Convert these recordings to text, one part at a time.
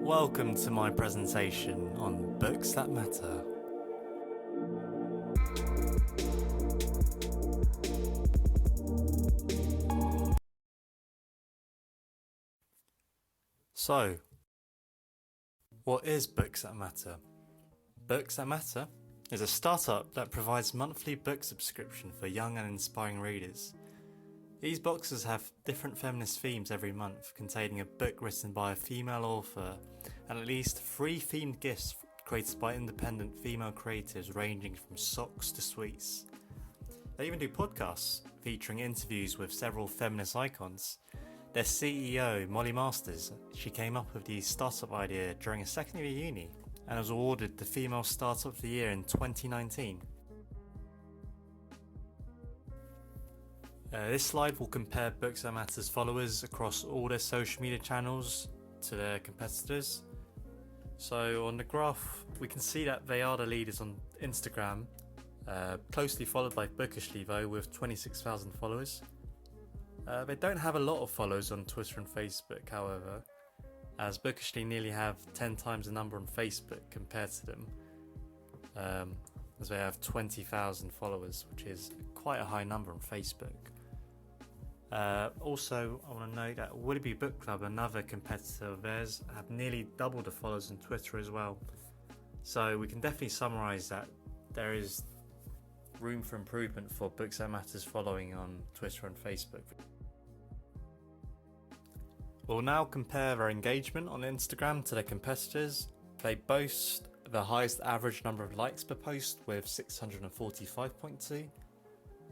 Welcome to my presentation on Books That Matter. So, what is Books That Matter? Books That Matter is a startup that provides monthly book subscription for young and inspiring readers. These boxes have different feminist themes every month, containing a book written by a female author and at least 3 themed gifts created by independent female creators ranging from socks to sweets. They even do podcasts featuring interviews with several feminist icons. Their CEO, Molly Masters, she came up with the startup idea during a second year uni and was awarded the Female Startup of the Year in 2019. This slide will compare Books That Matter's followers across all their social media channels to their competitors. So on the graph, we can see that they are the leaders on Instagram, closely followed by Bookishly though, with 26,000 followers. They don't have a lot of followers on Twitter and Facebook, however, as Bookishly nearly have 10 times the number on Facebook compared to them, as they have 20,000 followers, which is quite a high number on Facebook. Also, I want to note that Willoughby Book Club, another competitor of theirs, have nearly double the followers on Twitter as well. So we can definitely summarise that there is room for improvement for Books That Matter's following on Twitter and Facebook. We'll now compare their engagement on Instagram to their competitors. They boast the highest average number of likes per post with 645.2.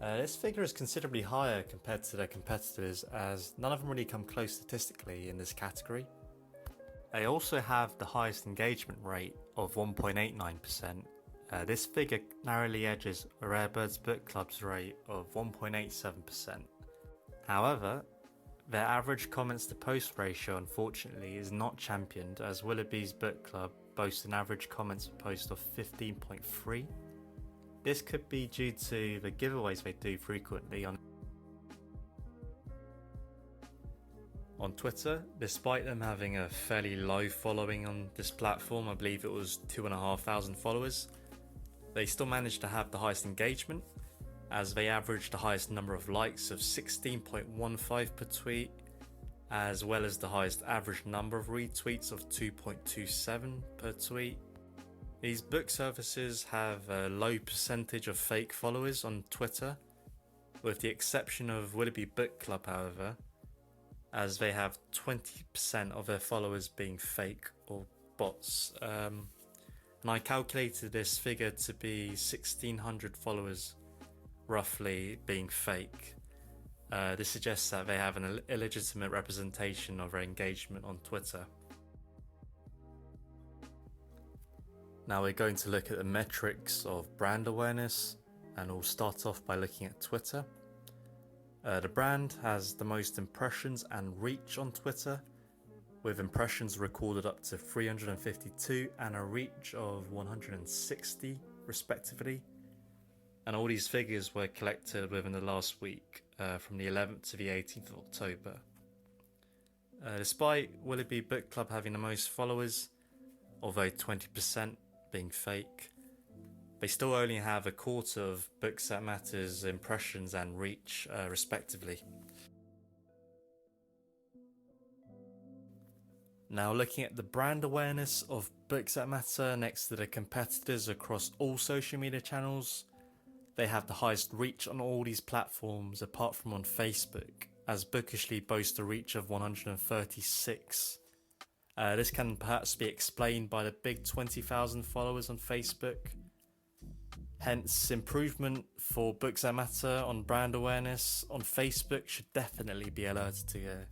This figure is considerably higher compared to their competitors, as none of them really come close statistically in this category. They also have the highest engagement rate of 1.89%. This figure narrowly edges a Rare Birds Book Club's rate of 1.87%. However, their average comments to post ratio unfortunately is not championed, as Willoughby's Book Club boasts an average comments per post of 15.3. This could be due to the giveaways they do frequently on Twitter. Despite them having a fairly low following on this platform, I believe it was 2,500 followers, they still managed to have the highest engagement, as they averaged the highest number of likes of 16.15 per tweet, as well as the highest average number of retweets of 2.27 per tweet. These book services have a low percentage of fake followers on Twitter, with the exception of Willoughby Book Club, however, as they have 20% of their followers being fake or bots. And I calculated this figure to be 1,600 followers roughly being fake. This suggests that they have an illegitimate representation of their engagement on Twitter. Now we're going to look at the metrics of brand awareness, and we'll start off by looking at Twitter. The brand has the most impressions and reach on Twitter, with impressions recorded up to 352 and a reach of 160 respectively. And all these figures were collected within the last week, from the 11th to the 18th of October. Despite Willoughby Book Club having the most followers, although 20% being fake, they still only have a quarter of Books That Matter's impressions and reach, respectively. Now looking at the brand awareness of Books That Matter next to the competitors across all social media channels, they have the highest reach on all these platforms apart from on Facebook, as Bookishly boasts a reach of 136. This can perhaps be explained by the big 20,000 followers on Facebook. Hence, improvement for Books That Matter on brand awareness on Facebook should definitely be alerted to.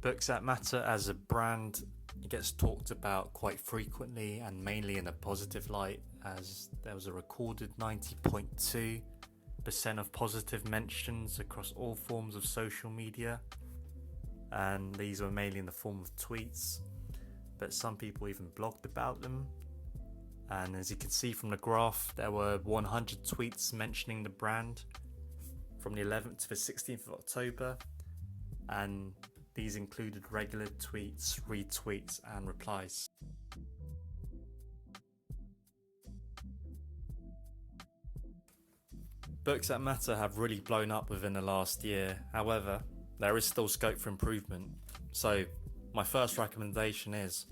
Books That Matter as a brand gets talked about quite frequently and mainly in a positive light, as there was a recorded 90.2% of positive mentions across all forms of social media, and these were mainly in the form of tweets, but some people even blogged about them. And as you can see from the graph, there were 100 tweets mentioning the brand from the 11th to the 16th of October, and these included regular tweets, retweets, and replies. Books that matter have really blown up within the last year. However, there is still scope for improvement. So, my first recommendation is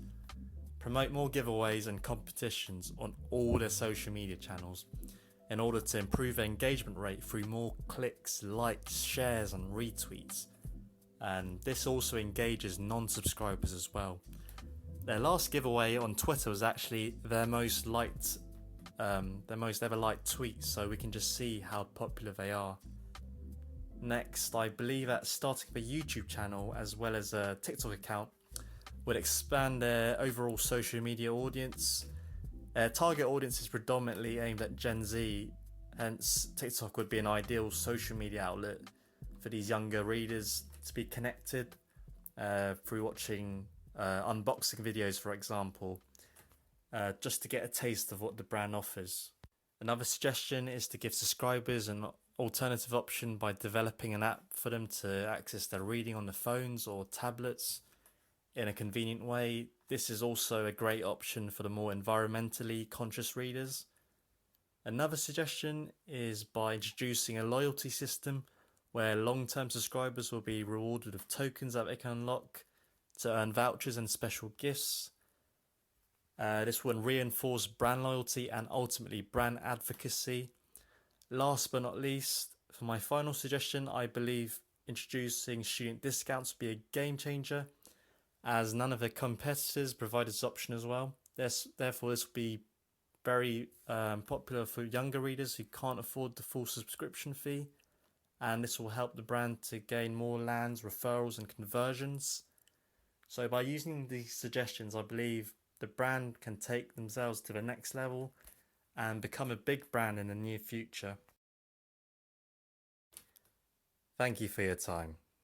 promote more giveaways and competitions on all their social media channels in order to improve their engagement rate through more clicks, likes, shares, and retweets. And this also engages non-subscribers as well. Their last giveaway on Twitter was actually their most ever liked tweet, so we can just see how popular they are. Next, I believe that starting a YouTube channel as well as a TikTok account would expand their overall social media audience. Their target audience is predominantly aimed at Gen Z, hence TikTok would be an ideal social media outlet for these younger readers to be connected through watching unboxing videos, for example, just to get a taste of what the brand offers. Another suggestion is to give subscribers an alternative option by developing an app for them to access their reading on the phones or tablets in a convenient way. This is also a great option for the more environmentally conscious readers. Another suggestion is by introducing a loyalty system where long-term subscribers will be rewarded with tokens that they can unlock to earn vouchers and special gifts. This will reinforce brand loyalty and ultimately brand advocacy. Last but not least, for my final suggestion, I believe introducing student discounts would be a game changer, as none of their competitors provide this option as well. Therefore, this will be very popular for younger readers who can't afford the full subscription fee, and this will help the brand to gain more lands, referrals, and conversions. So by using these suggestions, I believe the brand can take themselves to the next level and become a big brand in the near future. Thank you for your time.